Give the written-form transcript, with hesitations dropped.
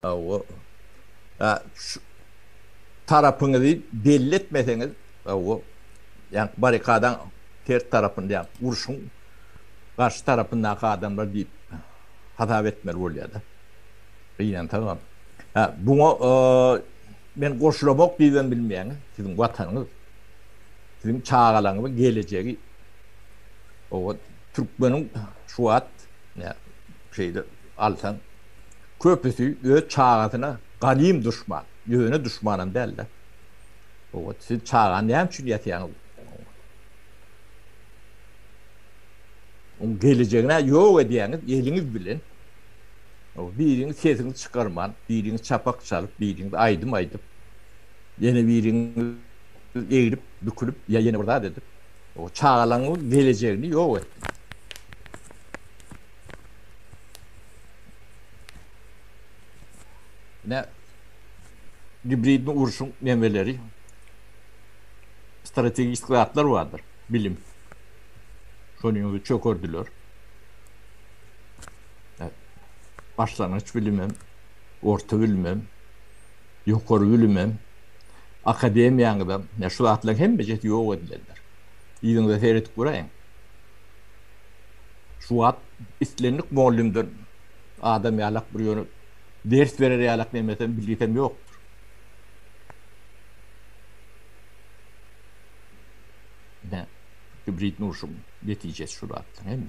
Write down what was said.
O şu tarafınızı belli etmeseniz o yani barikadan ter tarafında yani vuruşun karşı tarafındaki adamlar deyip hata etmeli oluyor da. Yani tamam. Buna ben koşulamak diyen bilmeyen sizin vatanınız, sizin çağalarınızın geleceği o Türkmenin şu at ya şeyde alsan köpüsü öz çağatına kadim düşman, yöne düşmanın derler. O siz çağan ne için yatıyorsunuz? Onun geleceğine yok ediyeniz eliniz bilin. O birinin sesini çıkarman, birinin çapak çalıp, birinin aydım aydım. Yine birinin eğilip, bükülüp, ya yine burada dedim. O çağalanın geleceğini yok et. Ne hibridin uruşun memeleri, stratejik hayatlar vardır. Bilim. Şunu çok ördüler. Evet. Başlangıç bilimim, orta bilimim, yukarı bilimim, akademiyanıda meşruatlar hem becet yok edilenler. İyiden seyretip buraya. Şu at istenlik muallimdir. Adam yalak bir yönü ders verer yalak demesem bilgisem yok. Ne? Hibrit nurşum neticesi şu atlar hem